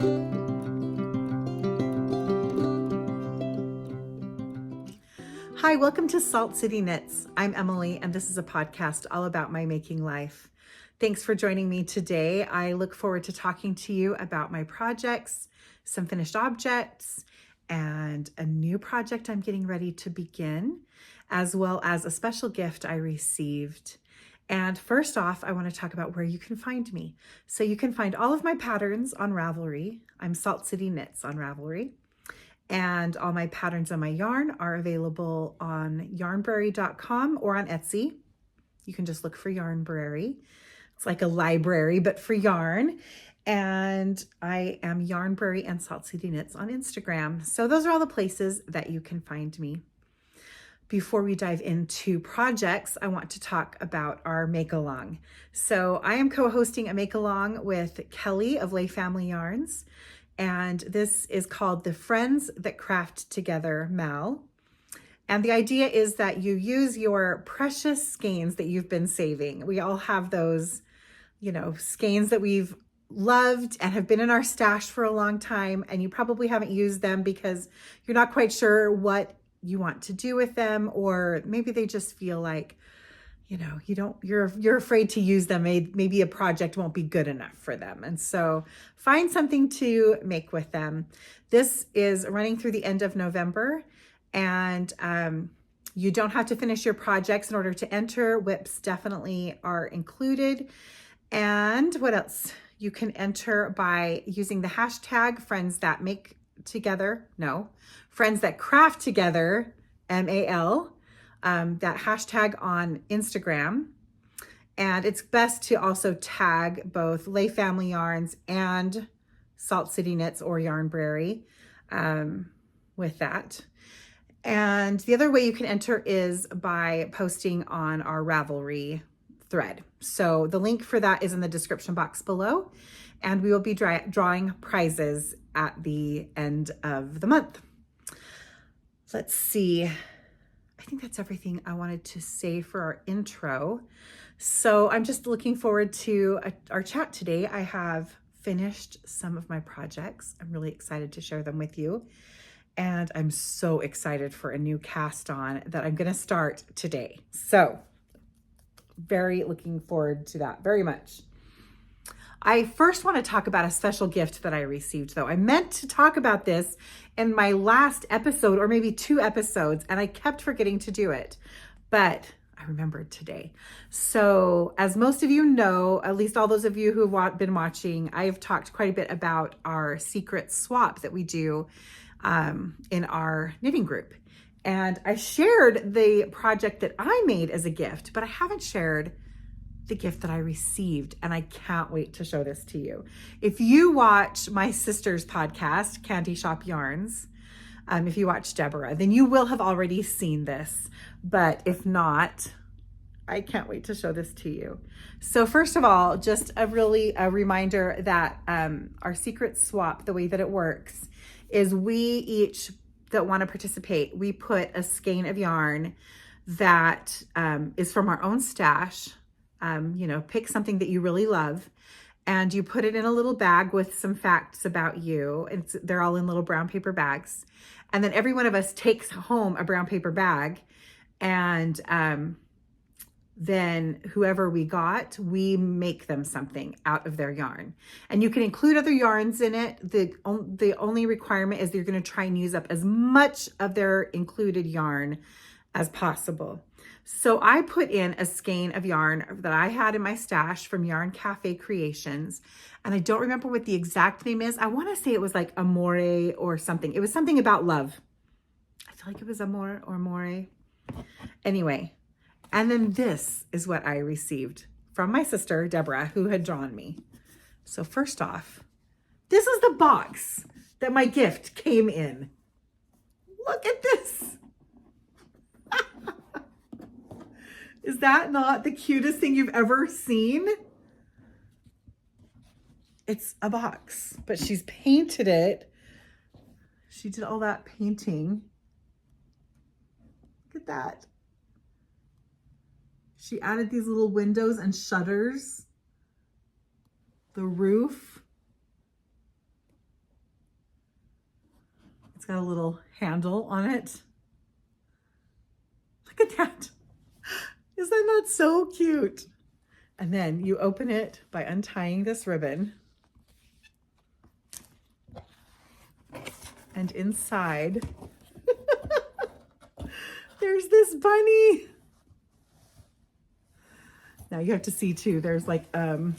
Hi, welcome to Salt City Knits. I'm Emily, and this is a podcast all about my making life. Thanks for joining me today. I look forward to talking to you about my projects, some finished objects, and a new project I'm getting ready to begin, as well as a special gift I received. And first off, I want to talk about where you can find me. So you can find all of my patterns on Ravelry. I'm Salt City Knits on Ravelry. And all my patterns on my yarn are available on yarnbrary.com or on Etsy. You can just look for Yarnbrary. It's like a library, but for yarn. And I am Yarnbrary and Salt City Knits on Instagram. So those are all the places that you can find me. Before we dive into projects, I want to talk about our make-along. So I am co-hosting a make-along with Kelly of Lay Family Yarns. And this is called the Friends That Craft Together Mal. And the idea is that you use your precious skeins that you've been saving. We all have those, skeins that we've loved and have been in our stash for a long time. And you probably haven't used them because you're not quite sure what you want to do with them. Or maybe they just feel like, you're afraid to use them. Maybe a project won't be good enough for them. And so find something to make with them. This is running through the end of November, and you don't have to finish your projects in order to enter. Whips definitely are included. And what else? You can enter by using the hashtag Friends That Craft Together, MAL. That hashtag on Instagram. And it's best to also tag both Lay Family Yarns and Salt City Knits or Yarnbrary with that. And the other way you can enter is by posting on our Ravelry thread. So the link for that is in the description box below. And we will be drawing prizes at the end of the month. Let's see. I think that's everything I wanted to say for our intro. So I'm just looking forward to our chat today. I have finished some of my projects. I'm really excited to share them with you. And I'm so excited for a new cast on that I'm going to start today. So very looking forward to that very much. I first want to talk about a special gift that I received, though. I meant to talk about this in my last episode, or maybe 2 episodes, and I kept forgetting to do it, but I remembered today. So as most of you know, at least all those of you who have been watching, I've talked quite a bit about our secret swap that we do in our knitting group. And I shared the project that I made as a gift, but I haven't shared the gift that I received, and I can't wait to show this to you. If you watch my sister's podcast, Candy Shop Yarns, if you watch Deborah, then you will have already seen this. But if not, I can't wait to show this to you. So first of all, just a reminder that our secret swap, the way that it works, is we each that want to participate, we put a skein of yarn that is from our own stash. Pick something that you really love, and you put it in a little bag with some facts about you. They're all in little brown paper bags. And then every one of us takes home a brown paper bag, and then whoever we got, we make them something out of their yarn. And you can include other yarns in it. The only requirement is that you're going to try and use up as much of their included yarn as possible. So I put in a skein of yarn that I had in my stash from Yarn Cafe Creations. And I don't remember what the exact name is. I want to say it was like Amore or something. It was something about love. I feel like it was Amore or Amore. Anyway, and then this is what I received from my sister, Deborah, who had drawn me. So first off, this is the box that my gift came in. Look at this. Is that not the cutest thing you've ever seen? It's a box, but she's painted it. She did all that painting. Look at that. She added these little windows and shutters. The roof. It's got a little handle on it. Look at that. Isn't that so cute? And then you open it by untying this ribbon. And inside, there's this bunny. Now you have to see too, there's like, I'm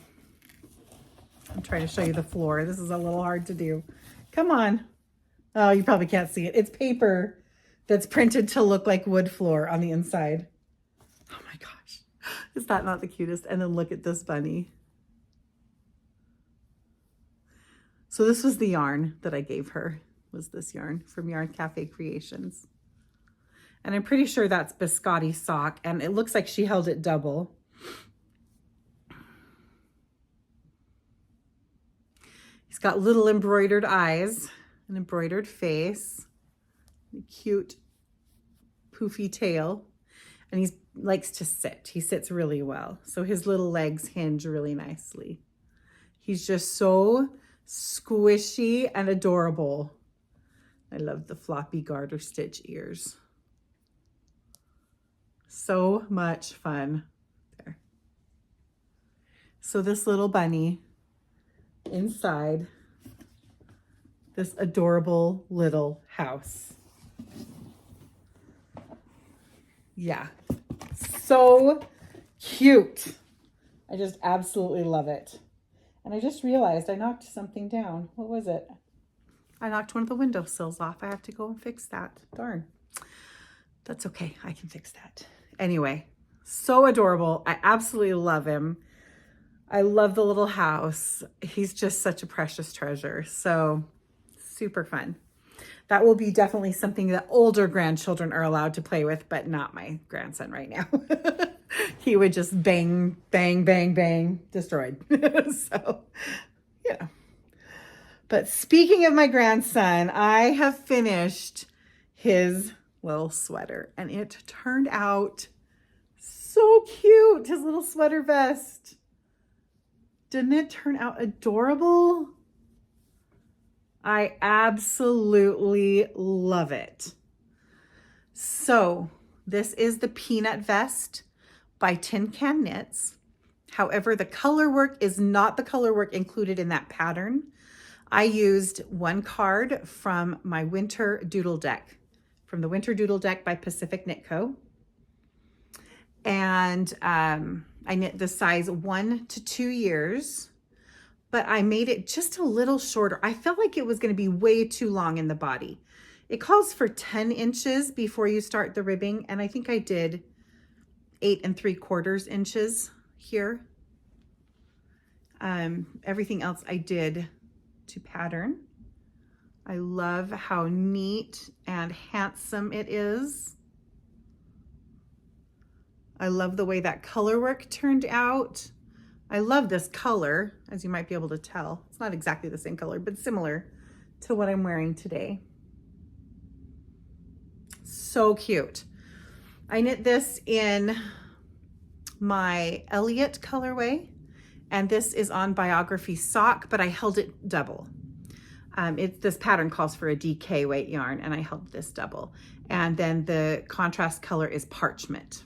trying to show you the floor. This is a little hard to do. Come on. Oh, you probably can't see it. It's paper that's printed to look like wood floor on the inside. Oh my gosh. Is that not the cutest? And then look at this bunny. So this was the yarn that I gave her, was this yarn from Yarn Cafe Creations. And I'm pretty sure that's biscotti sock, and it looks like she held it double. He's got little embroidered eyes, an embroidered face, a cute poofy tail, and he likes to sit. He sits really well. So his little legs hinge really nicely. He's just so squishy and adorable. I love the floppy garter stitch ears. So much fun. There. So this little bunny inside this adorable little house. Yeah, so cute. I just absolutely love it. And I just realized I knocked something down. What was it? I knocked one of the windowsills off. I have to go and fix that. Darn. That's okay. I can fix that. Anyway, so adorable. I absolutely love him. I love the little house. He's just such a precious treasure. So super fun. That will be definitely something that older grandchildren are allowed to play with, but not my grandson right now. He would just bang, bang, bang, bang, destroyed. So, yeah. But speaking of my grandson, I have finished his little sweater, and it turned out so cute. His little sweater vest. Didn't it turn out adorable? I absolutely love it. So this is the Peanut Vest by Tin Can Knits. However, the color work is not the color work included in that pattern. I used one card from my winter doodle deck, from the Winter Doodle Deck by Pacific Knit Co. And I knit the size 1 to 2 years, but I made it just a little shorter. I felt like it was going to be way too long in the body. It calls for 10 inches before you start the ribbing, and I think I did 8 3/4 inches here. Everything else I did to pattern. I love how neat and handsome it is. I love the way that color work turned out. I love this color, as you might be able to tell. It's not exactly the same color, but similar to what I'm wearing today. So cute. I knit this in my Eliot colorway, and this is on Biography sock, but I held it double. This pattern calls for a DK weight yarn, and I held this double. And then the contrast color is Parchment,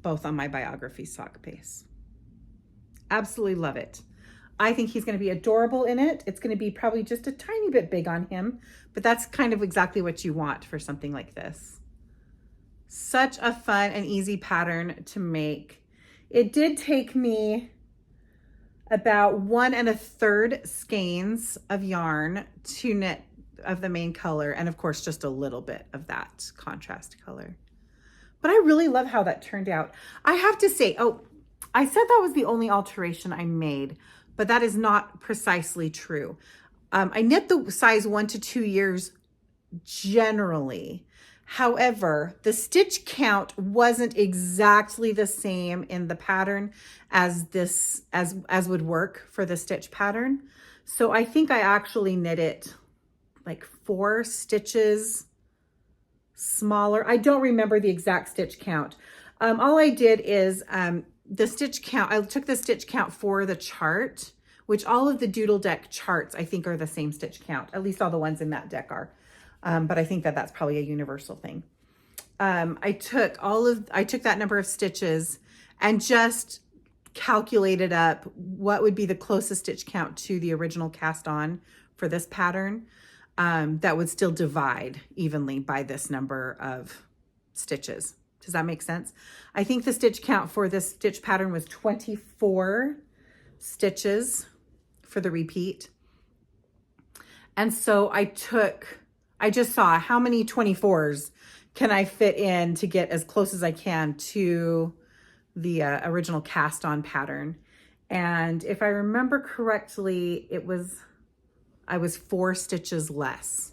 both on my Biography sock base. Absolutely love it. I think he's going to be adorable in it. It's going to be probably just a tiny bit big on him, but that's kind of exactly what you want for something like this. Such a fun and easy pattern to make. It did take me about 1 1/3 skeins of yarn to knit of the main color, and of course just a little bit of that contrast color. But I really love how that turned out. I have to say, I said that was the only alteration I made, but that is not precisely true. I knit the size 1 to 2 years generally. However, the stitch count wasn't exactly the same in the pattern as this, as would work for the stitch pattern. So I think I actually knit it like 4 stitches smaller. I don't remember the exact stitch count. All I did is the stitch count, I took the stitch count for the chart, which all of the Doodle Deck charts, I think, are the same stitch count. At least all the ones in that deck are. But I think that that's probably a universal thing. I took that number of stitches and just calculated up what would be the closest stitch count to the original cast on for this pattern, that would still divide evenly by this number of stitches. Does that make sense? I think the stitch count for this stitch pattern was 24 stitches for the repeat. And so I just saw how many 24s can I fit in to get as close as I can to the original cast on pattern. And if I remember correctly, I was 4 stitches less.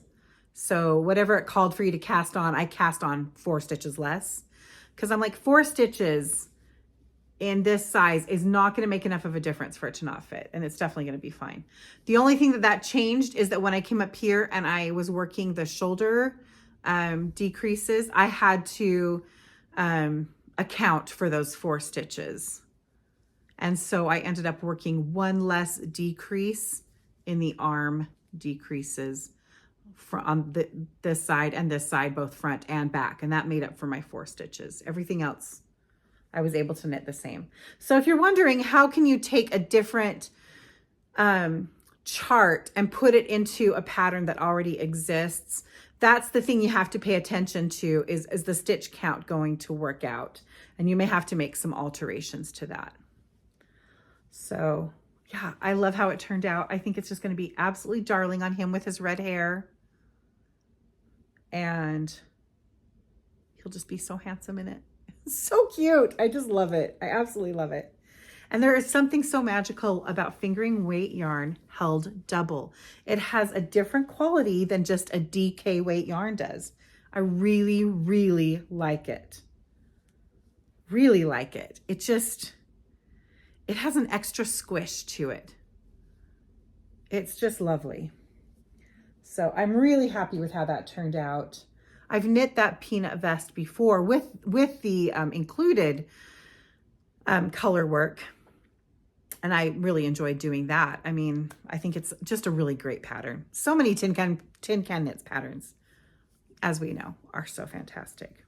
So whatever it called for you to cast on, I cast on 4 stitches less. Because I'm like, 4 stitches in this size is not going to make enough of a difference for it to not fit. And it's definitely going to be fine. The only thing that changed is that when I came up here and I was working the shoulder decreases, I had to account for those 4 stitches. And so I ended up working 1 less decrease in the arm decreases on this side and this side, both front and back. And that made up for my 4 stitches. Everything else, I was able to knit the same. So if you're wondering, how can you take a different chart and put it into a pattern that already exists? That's the thing you have to pay attention to, is the stitch count going to work out? And you may have to make some alterations to that. So yeah, I love how it turned out. I think it's just going to be absolutely darling on him with his red hair. And he'll just be so handsome in it. So cute. I just love it. I absolutely love it. And there is something so magical about fingering weight yarn held double. It has a different quality than just a DK weight yarn does. I really, really like it. Really like it. It has an extra squish to it. It's just lovely. So I'm really happy with how that turned out. I've knit that peanut vest before with the included color work. And I really enjoyed doing that. I mean, I think it's just a really great pattern. So many tin can knits patterns, as we know, are so fantastic.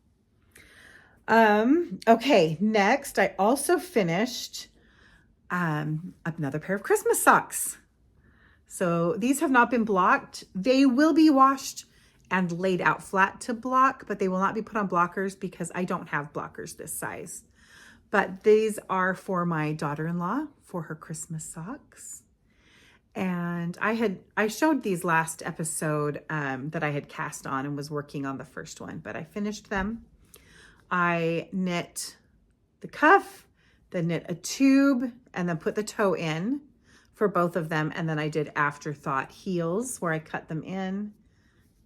Okay, next I also finished another pair of Christmas socks. So these have not been blocked. They will be washed and laid out flat to block, but they will not be put on blockers because I don't have blockers this size. But these are for my daughter-in-law for her Christmas socks. And I showed these last episode that I had cast on and was working on the first one, but I finished them. I knit the cuff, then knit a tube, and then put the toe in for both of them. And then I did afterthought heels where I cut them in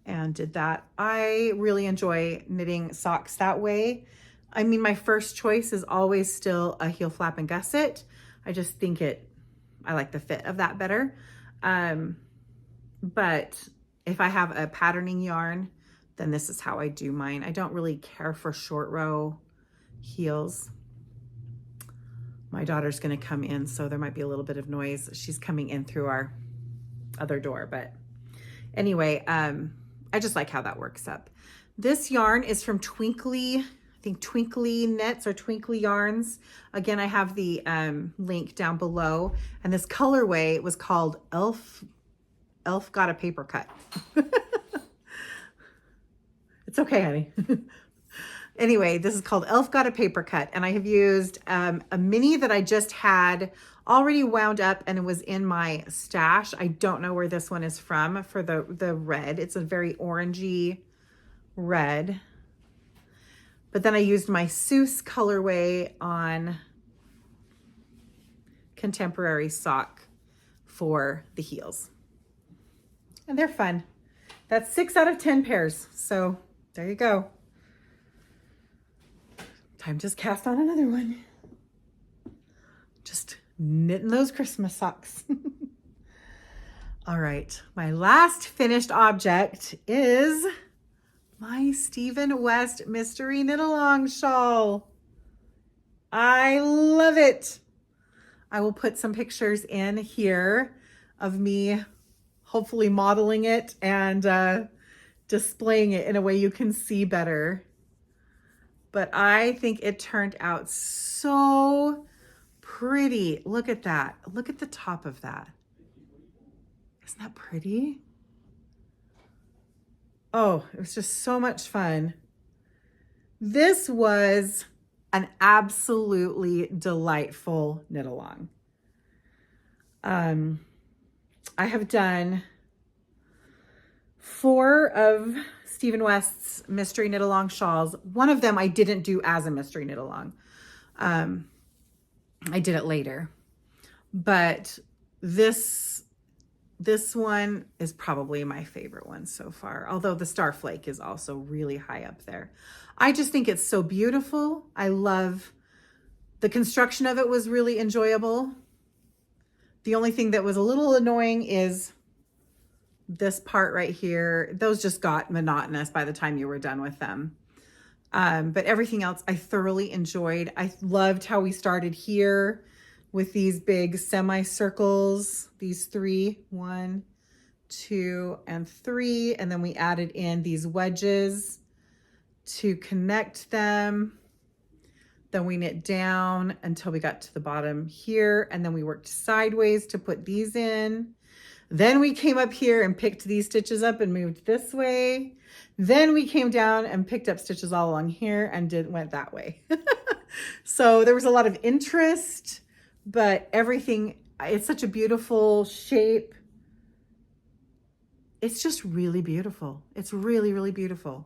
and did that. I really enjoy knitting socks that way. I mean, my first choice is always still a heel flap and gusset. I just think I like the fit of that better. But if I have a patterning yarn, then this is how I do mine. I don't really care for short row heels. My daughter's gonna come in, so there might be a little bit of noise. She's coming in through our other door, but anyway, I just like how that works up. This yarn is from Twinkly Knits or Twinkly Yarns. Again, I have the link down below. And this colorway was called Elf Got a Papercut. It's okay, honey. Anyway, this is called Elf Got a Papercut. And I have used a mini that I just had already wound up and it was in my stash. I don't know where this one is from for the red. It's a very orangey red. But then I used my Seuss colorway on contemporary sock for the heels. And they're fun. That's 6 out of 10 pairs. So there you go. Time to just cast on another one. Just knitting those Christmas socks. All right, my last finished object is my Stephen West Mystery Knit Along shawl. I love it. I will put some pictures in here of me hopefully modeling it and displaying it in a way you can see better. But I think it turned out so pretty. Look at that. Look at the top of that. Isn't that pretty? Oh, it was just so much fun. This was an absolutely delightful knit along. I have done 4 of Stephen West's mystery knit along shawls. One of them I didn't do as a mystery knit along. I did it later, but this one is probably my favorite one so far. Although the Starflake is also really high up there. I just think it's so beautiful. I love the construction of it was really enjoyable. The only thing that was a little annoying is this part right here. Those just got monotonous by the time you were done with them. But everything else I thoroughly enjoyed. I loved how we started here with these big semicircles, these 3, 1, 2, and 3. And then we added in these wedges to connect them. Then we knit down until we got to the bottom here. And then we worked sideways to put these in. Then we came up here and picked these stitches up and moved this way. Then we came down and picked up stitches all along here and went that way. So there was a lot of interest, but everything, it's such a beautiful shape. It's just really beautiful. It's really, really beautiful.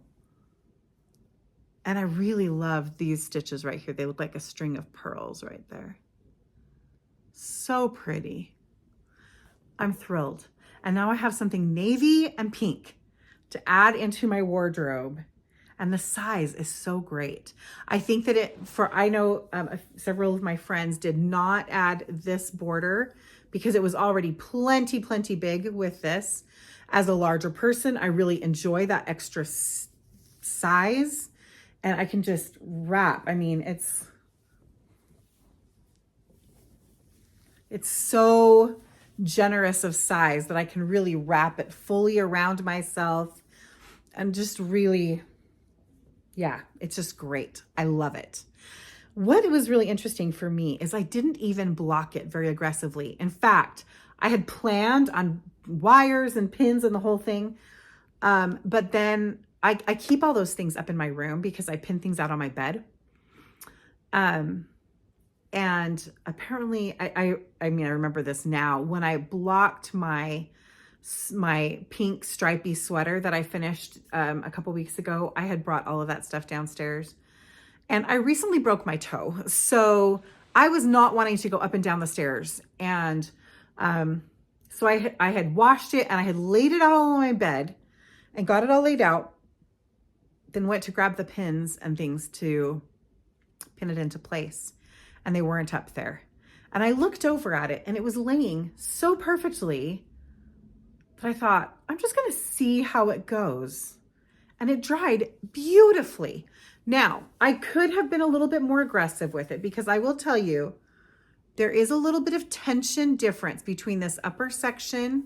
And I really love these stitches right here. They look like a string of pearls right there. So pretty. I'm thrilled. And now I have something navy and pink to add into my wardrobe. And the size is so great. I think that I know several of my friends did not add this border because it was already plenty big with this. As a larger person, I really enjoy that extra size. And I can just wrap. I mean, it's so generous of size that I can really wrap it fully around myself and just really, yeah, it's just great. I love it. What was really interesting for me is I didn't even block it very aggressively. In fact, I had planned on wires and pins and the whole thing. But then I keep all those things up in my room because I pin things out on my bed. And apparently, I mean, I remember this now, when I blocked my pink stripy sweater that I finished a couple weeks ago, I had brought all of that stuff downstairs. And I recently broke my toe. So I was not wanting to go up and down the stairs. And so I had washed it and I had laid it out on my bed and got it all laid out. Then went to grab the pins and things to pin it into place. And they weren't up there. And I looked over at it and it was laying so perfectly that I thought, I'm just going to see how it goes. And it dried beautifully. Now, I could have been a little bit more aggressive with it because I will tell you, there is a little bit of tension difference between this upper section.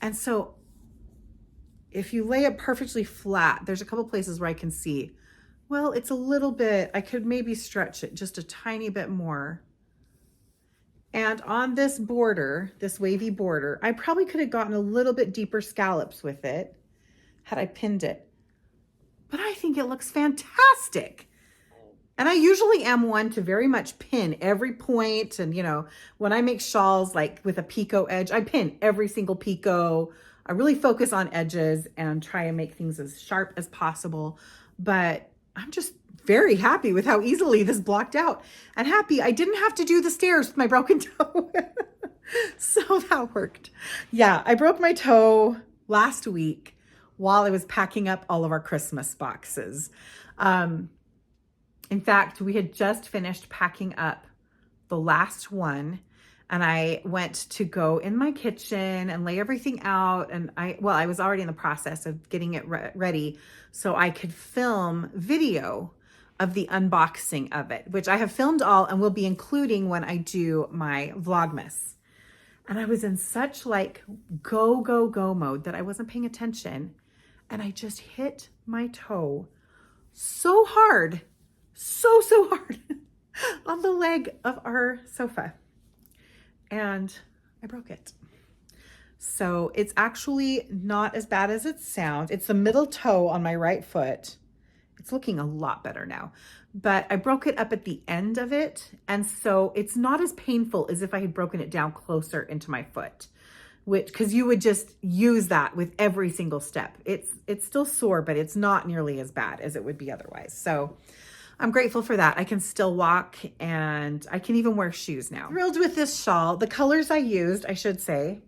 And so if you lay it perfectly flat, there's a couple places where I can see, well, it's a little bit, I could maybe stretch it just a tiny bit more. And on this border, this wavy border, I probably could have gotten a little bit deeper scallops with it had I pinned it. But I think it looks fantastic. And I usually am one to very much pin every point. And, you know, when I make shawls like with a picot edge, I pin every single picot. I really focus on edges and try and make things as sharp as possible. But I'm just very happy with how easily this blocked out, and happy I didn't have to do the stairs with my broken toe. So that worked. Yeah, I broke my toe last week while I was packing up all of our Christmas boxes. In fact, we had just finished packing up the last one, and I went to go in my kitchen and lay everything out. And I was already in the process of getting it ready so I could film video of the unboxing of it, which I have filmed all and will be including when I do my Vlogmas. And I was in such like go, go, go mode that I wasn't paying attention. And I just hit my toe so hard, so hard on the leg of our sofa. And I broke it. So it's actually not as bad as it sounds. It's the middle toe on my right foot. It's looking a lot better now, but I broke it up at the end of it. And so it's not as painful as if I had broken it down closer into my foot, because you would just use that with every single step. It's still sore, but it's not nearly as bad as it would be otherwise. So I'm grateful for that. I can still walk and I can even wear shoes now. Thrilled with this shawl. The colors I used, I should say,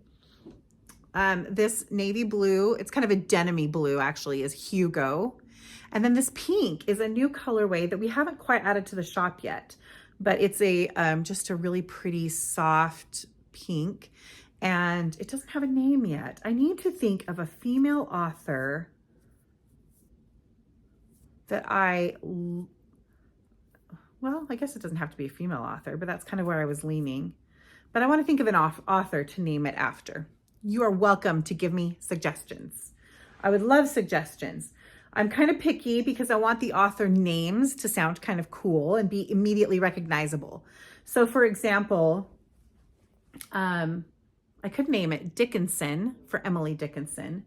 this navy blue, it's kind of a denim-y blue actually, is Hugo. And then this pink is a new colorway that we haven't quite added to the shop yet, but it's a just a really pretty soft pink, and it doesn't have a name yet. I need to think of a female author that well, I guess it doesn't have to be a female author, but that's kind of where I was leaning. But I want to think of an author to name it after. You are welcome to give me suggestions. I would love suggestions. I'm kind of picky because I want the author names to sound kind of cool and be immediately recognizable. So for example, I could name it Dickinson for Emily Dickinson,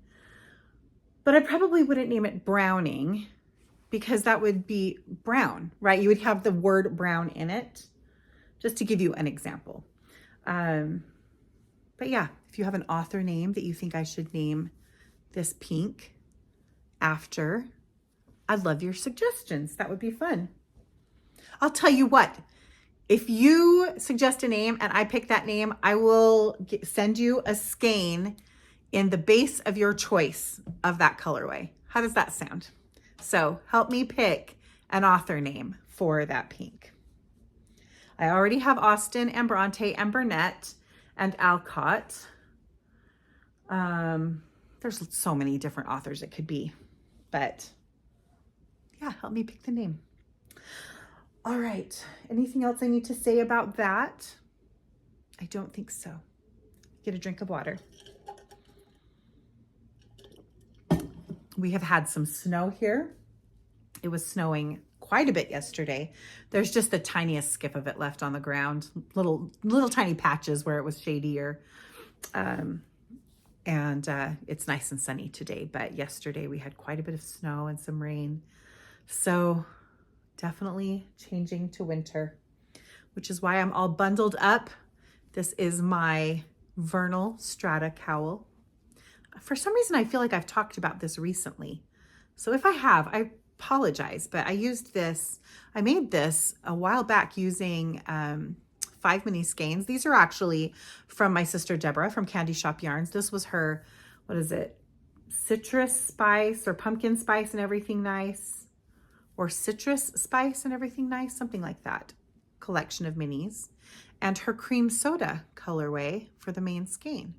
but I probably wouldn't name it Browning because that would be brown, right? You would have the word brown in it, just to give you an example. But yeah, if you have an author name that you think I should name this pink after, I'd love your suggestions. That would be fun. I'll tell you what, if you suggest a name and I pick that name, I will send you a skein in the base of your choice of that colorway. How does that sound? So help me pick an author name for that pink. I already have Austen and Bronte and Burnett and Alcott. There's so many different authors it could be, but yeah, help me pick the name. All right, anything else I need to say about that? I don't think so. Get a drink of water. We have had some snow here. It was snowing quite a bit yesterday. There's just the tiniest skip of it left on the ground, little tiny patches where it was shadier. It's nice and sunny today, but yesterday we had quite a bit of snow and some rain. So definitely changing to winter, which is why I'm all bundled up. This is my Vernal Strata cowl. For some reason, I feel like I've talked about this recently. So if I have, I apologize, but I used this. I made this a while back using 5 mini skeins. These are actually from my sister Deborah from Candy Shop Yarns. This was her, what is it? Citrus spice or pumpkin spice and everything nice, or citrus spice and everything nice, something like that. Collection of minis, and her cream soda colorway for the main skein.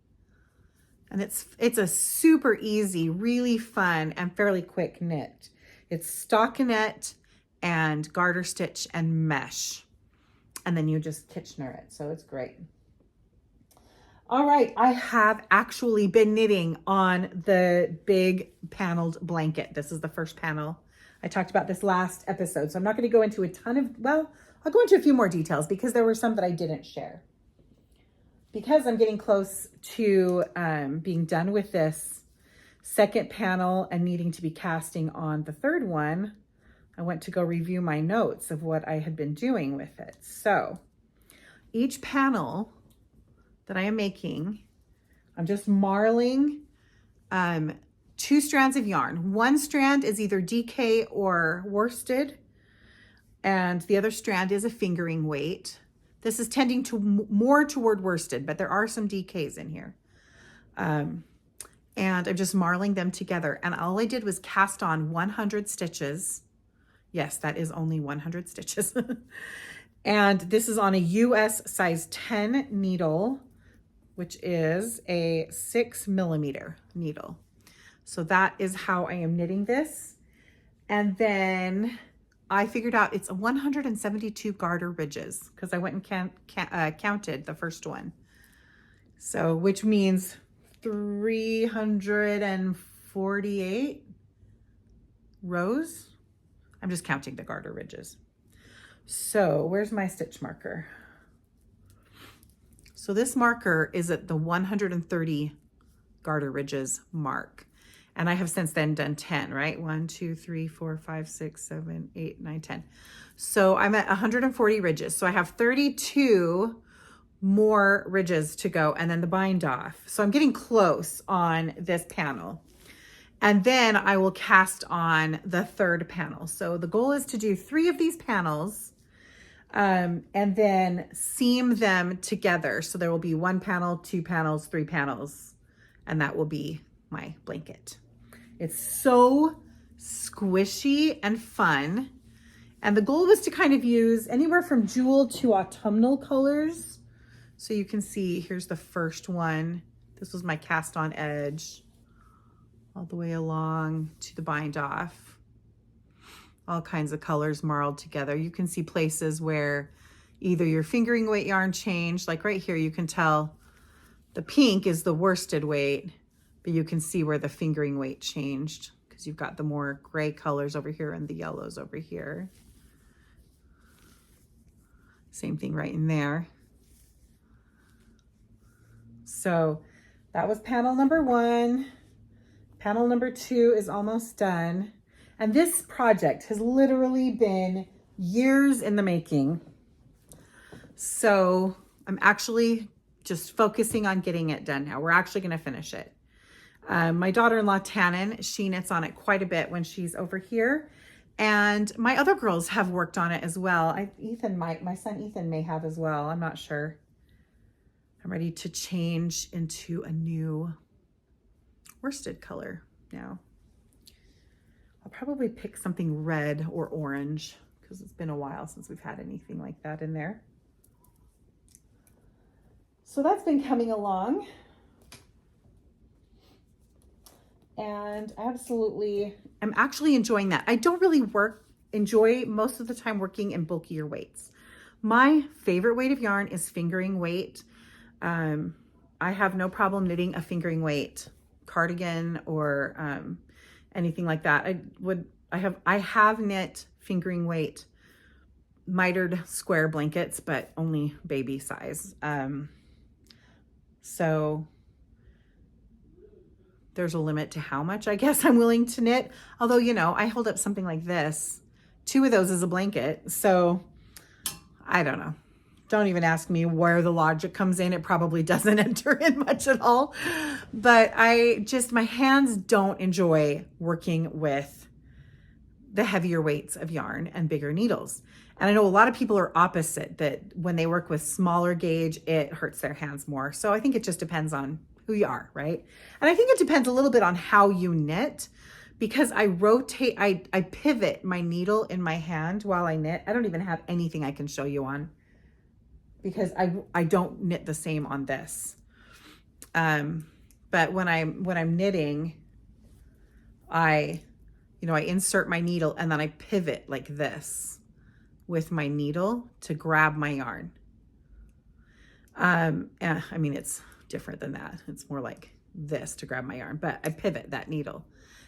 And it's a super easy, really fun and fairly quick knit. It's stockinette and garter stitch and mesh. And then you just Kitchener it. So it's great. All right, I have actually been knitting on the big paneled blanket. This is the first panel. I talked about this last episode, so I'm not going to go into a ton of, well, I'll go into a few more details because there were some that I didn't share. Because I'm getting close to being done with this second panel and needing to be casting on the third one, I went to go review my notes of what I had been doing with it. So each panel that I am making, I'm just marling 2 strands of yarn. One strand is either DK or worsted, and the other strand is a fingering weight. This is tending to more toward worsted, but there are some DKs in here. And I'm just marling them together. And all I did was cast on 100 stitches. Yes, that is only 100 stitches. And this is on a US size 10 needle, which is a 6mm needle. So that is how I am knitting this. And then I figured out it's 172 garter ridges because I went and counted the first one. So, which means 348 rows. I'm just counting the garter ridges. So where's my stitch marker? So this marker is at the 130 garter ridges mark. And I have since then done 10, right? 1, 2, 3, 4, 5, 6, 7, 8, 9, 10. So I'm at 140 ridges. So I have 32 more ridges to go and then the bind off. So I'm getting close on this panel. And then I will cast on the third panel. So the goal is to do 3 of these panels and then seam them together. So there will be 1 panel, 2 panels, 3 panels, and that will be my blanket. It's so squishy and fun. And the goal was to kind of use anywhere from jewel to autumnal colors. So you can see, here's the first one. This was my cast on edge all the way along to the bind off. All kinds of colors marled together. You can see places where either your fingering weight yarn changed, like right here, you can tell the pink is the worsted weight, but you can see where the fingering weight changed because you've got the more gray colors over here and the yellows over here. Same thing right in there. So that was panel number 1. Panel number 2 is almost done. And this project has literally been years in the making. So I'm actually just focusing on getting it done now. We're actually going to finish it. My daughter-in-law, Tannen, she knits on it quite a bit when she's over here. And my other girls have worked on it as well. My son Ethan may have as well. I'm not sure. I'm ready to change into a new worsted color now. I'll probably pick something red or orange because it's been a while since we've had anything like that in there. So that's been coming along. And absolutely, I'm actually enjoying that. I don't really enjoy most of the time working in bulkier weights. My favorite weight of yarn is fingering weight. I have no problem knitting a fingering weight cardigan or anything like that. I have knit fingering weight mitered square blankets, but only baby size. So there's a limit to how much I guess I'm willing to knit. Although, you know, I hold up something like this. 2 of those is a blanket. So I don't know. Don't even ask me where the logic comes in. It probably doesn't enter in much at all. But my hands don't enjoy working with the heavier weights of yarn and bigger needles. And I know a lot of people are opposite, that when they work with smaller gauge, it hurts their hands more. So I think it just depends on who you are, right? And I think it depends a little bit on how you knit, because I pivot my needle in my hand while I knit. I don't even have anything I can show you on, because I don't knit the same on this. But when I'm knitting, I insert my needle and then I pivot like this with my needle to grab my yarn. And I mean, it's different than that. It's more like this to grab my yarn, but I pivot that needle.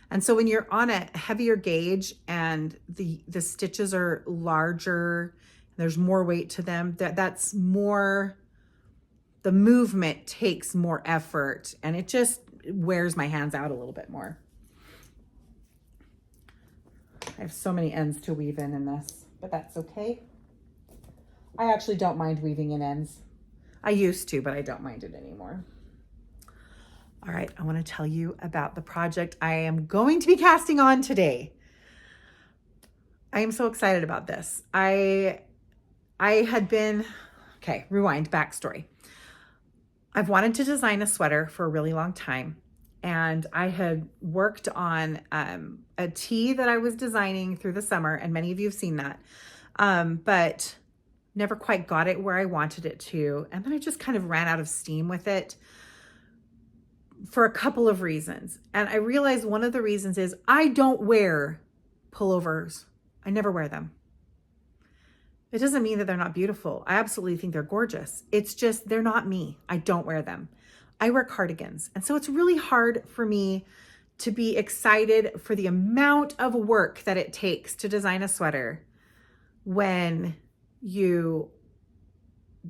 And so when you're on a heavier gauge and the stitches are larger, there's more weight to them, that's more, the movement takes more effort, and it just wears my hands out a little bit more. I have so many ends to weave in this, but that's okay. I actually don't mind weaving in ends. I used to, but I don't mind it anymore. All right, I want to tell you about the project I am going to be casting on today. I am so excited about this. I had been, okay, rewind, backstory. I've wanted to design a sweater for a really long time. And I had worked on a tee that I was designing through the summer, and many of you have seen that, but never quite got it where I wanted it to. And then I just kind of ran out of steam with it for a couple of reasons. And I realized one of the reasons is I don't wear pullovers I never wear them. It doesn't mean that they're not beautiful. I absolutely think they're gorgeous. It's just, they're not me. I don't wear them. I wear cardigans. And so it's really hard for me to be excited for the amount of work that it takes to design a sweater when you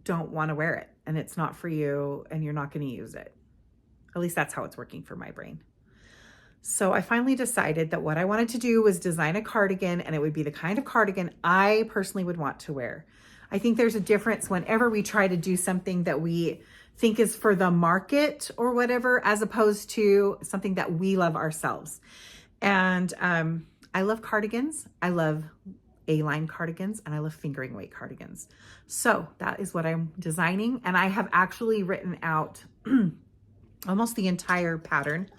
don't want to wear it and it's not for you and you're not going to use it. At least that's how it's working for my brain. So I finally decided that what I wanted to do was design a cardigan, and it would be the kind of cardigan I personally would want to wear. I think there's a difference whenever we try to do something that we think is for the market or whatever, as opposed to something that we love ourselves. And I love cardigans. I love A-line cardigans, and I love fingering weight cardigans. So that is what I'm designing. And I have actually written out almost the entire pattern.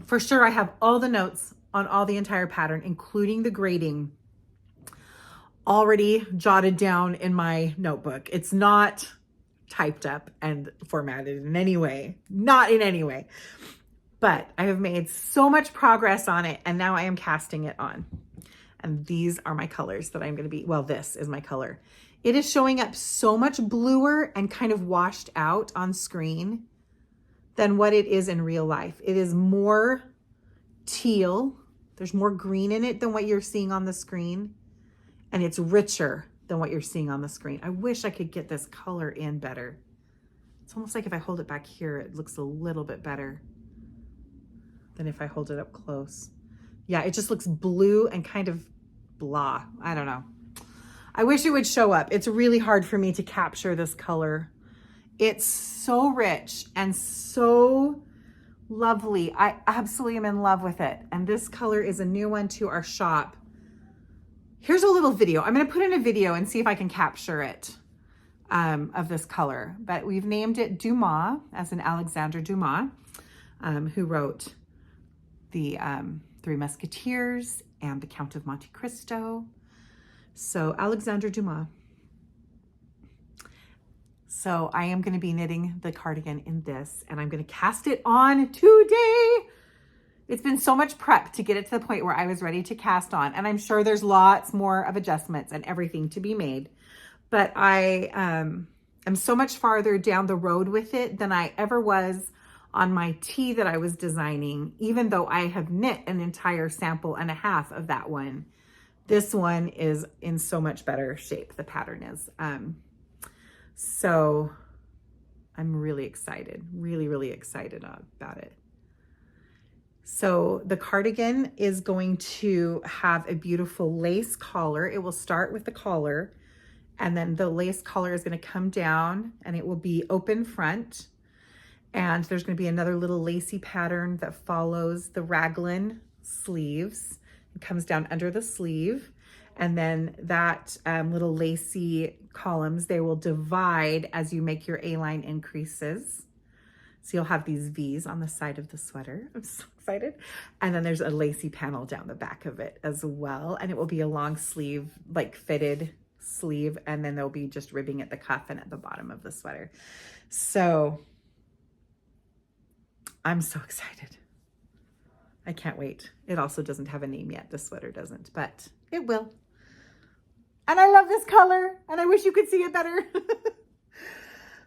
For sure, I have all the notes on all the entire pattern, including the grading, already jotted down in my notebook. It's not typed up and formatted in any way, not in any way, but I have made so much progress on it, and now I am casting it on. And these are my colors that I'm going to be, well, this is my color. It is showing up so much bluer and kind of washed out on screen than what it is in real life. It is more teal. There's more green in it than what you're seeing on the screen. And it's richer than what you're seeing on the screen. I wish I could get this color in better. It's almost like if I hold it back here, it looks a little bit better than if I hold it up close. Yeah, it just looks blue and kind of blah. I don't know. I wish it would show up. It's really hard for me to capture this color. It's so rich and so lovely. I absolutely am in love with it. And this color is a new one to our shop. Here's a little video. I'm going to put in a video and see if I can capture it of this color. But we've named it Dumas, as in Alexander Dumas, who wrote the Three Musketeers and the Count of Monte Cristo. So Alexander Dumas. So I am going to be knitting the cardigan in this, and I'm going to cast it on today. It's been so much prep to get it to the point where I was ready to cast on. And I'm sure there's lots more of adjustments and everything to be made. But I am so much farther down the road with it than I ever was on my tee that I was designing, even though I have knit an entire sample and a half of that one. This one is in so much better shape, the pattern is. So I'm really excited, really excited about it. So the cardigan is going to have a beautiful lace collar. It will start with the collar, and then the lace collar is going to come down, and it will be open front. And there's going to be another little lacy pattern that follows the raglan sleeves. It comes down under the sleeve. And then that little lacy columns, they will divide as you make your A-line increases. So you'll have these V's on the side of the sweater. I'm so excited. And then there's a lacy panel down the back of it as well. And it will be a long sleeve, like fitted sleeve. And then there'll be just ribbing at the cuff and at the bottom of the sweater. So I'm so excited. I can't wait. It also doesn't have a name yet. The sweater doesn't, but it will. And I love this color, and I wish you could see it better.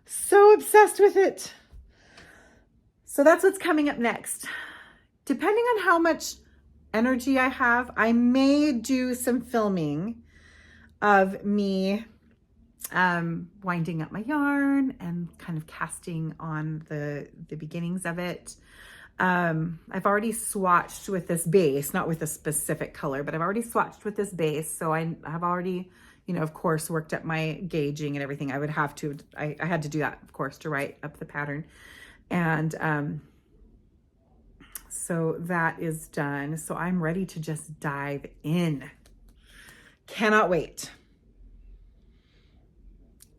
So obsessed with it. So that's what's coming up next. Depending on how much energy I have, I may do some filming of me winding up my yarn and kind of casting on the beginnings of it. I've already swatched with this base, not with a specific color, but I've already swatched with this base. So I have already, you know, of course, worked up my gauging and everything. I would have to, I had to do that, of course, to write up the pattern. And so that is done. So I'm ready to just dive in. Cannot wait.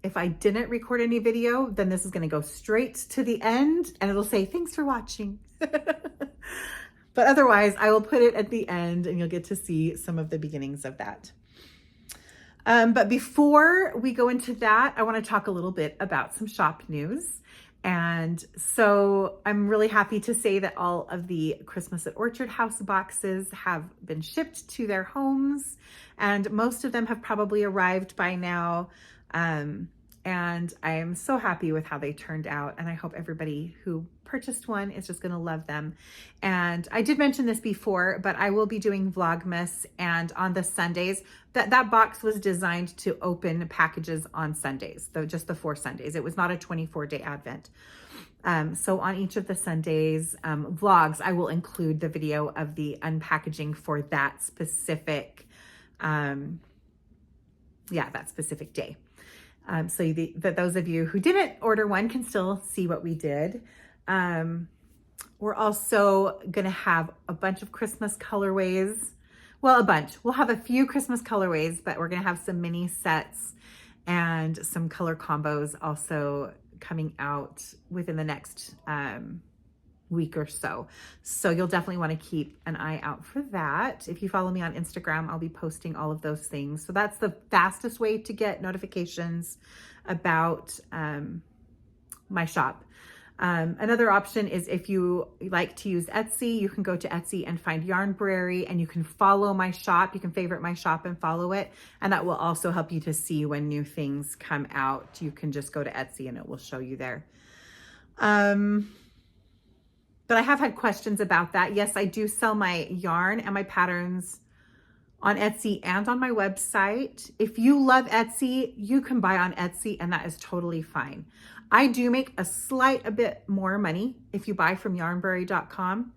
If I didn't record any video, then this is going to go straight to the end and it'll say, thanks for watching. But otherwise, I will put it at the end and you'll get to see some of the beginnings of that. But before we go into that, I want to talk a little bit about some shop news. And so I'm really happy to say that all of the Christmas at Orchard House boxes have been shipped to their homes, and most of them have probably arrived by now. And I am so happy with how they turned out, and I hope everybody who purchased one is just going to love them. And I did mention this before, but I will be doing Vlogmas, and on the Sundays, that box was designed to open packages on Sundays, though just the 4 Sundays. It was not a 24-day advent. So on each of the Sundays vlogs, I will include the video of the unpackaging for that specific, that specific day. So that those of you who didn't order one can still see what we did. We're also going to have a bunch of Christmas colorways. Well, a bunch. We'll have a few Christmas colorways, but we're going to have some mini sets and some color combos also coming out within the next week or so. So you'll definitely want to keep an eye out for that. If you follow me on Instagram, I'll be posting all of those things. So that's the fastest way to get notifications about my shop. Another option is if you like to use Etsy, you can go to Etsy and find Yarnbrary, and you can follow my shop. You can favorite my shop and follow it. And that will also help you to see when new things come out. You can just go to Etsy and it will show you there. But I have had questions about that. Yes, I do sell my yarn and my patterns on Etsy and on my website. If you love Etsy, you can buy on Etsy, and that is totally fine. I do make a bit more money if you buy from yarnbrary.com,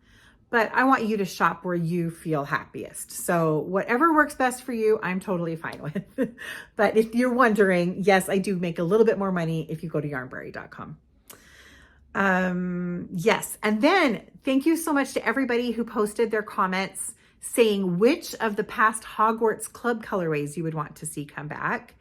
but I want you to shop where you feel happiest. So whatever works best for you, I'm totally fine with. But if you're wondering, yes, I do make a little bit more money if you go to yarnbrary.com. Yes. And then thank you so much to everybody who posted their comments saying which of the past Hogwarts club colorways you would want to see come back.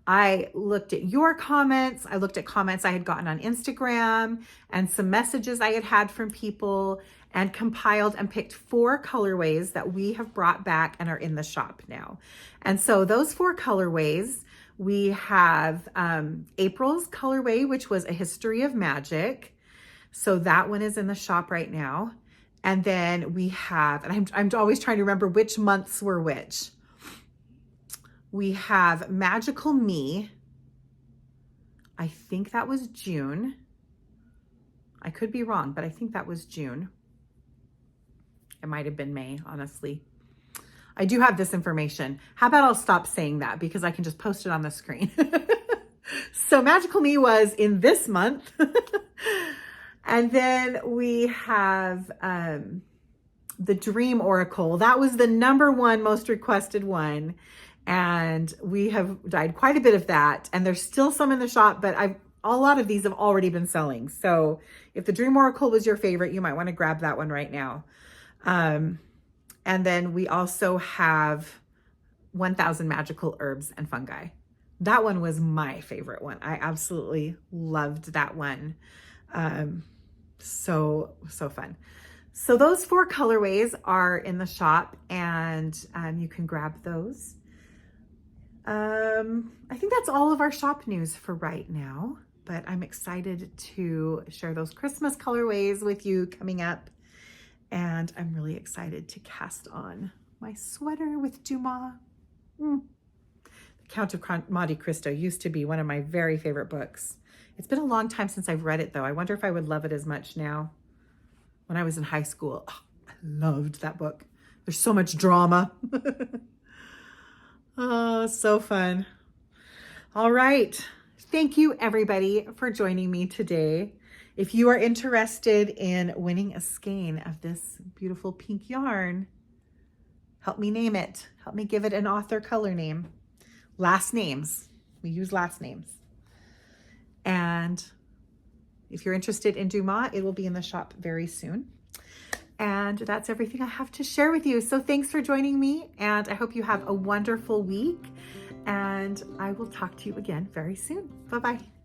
I looked at your comments. I looked at comments I had gotten on Instagram and some messages I had had from people, and compiled and picked 4 colorways that we have brought back and are in the shop now. And so those 4 colorways, we have April's colorway, which was A History of Magic. So that one is in the shop right now. And then we have, and I'm always trying to remember which months were which. We have Magical Me. I think that was June. I could be wrong, but I think that was June. It might have been May, honestly. I do have this information. How about I'll stop saying that because I can just post it on the screen. So Magical Me was in this month. And then we have the Dream Oracle. That was the #1 most requested one. And we have dyed quite a bit of that. And there's still some in the shop, but a lot of these have already been selling. So if the Dream Oracle was your favorite, you might want to grab that one right now. And then we also have 1000 Magical Herbs and Fungi. That one was my favorite one. I absolutely loved that one. So fun. So those 4 colorways are in the shop, and you can grab those. I think that's all of our shop news for right now, but I'm excited to share those Christmas colorways with you coming up. And I'm really excited to cast on my sweater with Dumas. The Count of Monte Cristo used to be one of my very favorite books. It's been a long time since I've read it, though. I wonder if I would love it as much now. When I was in high school, I loved that book. There's so much drama. Oh, so fun. All right. Thank you, everybody, for joining me today. If you are interested in winning a skein of this beautiful pink yarn, help me name it. Help me give it an author color name. Last names. We use last names. And if you're interested in Dumas, it will be in the shop very soon. And that's everything I have to share with you. So thanks for joining me, and I hope you have a wonderful week. And I will talk to you again very soon. Bye-bye.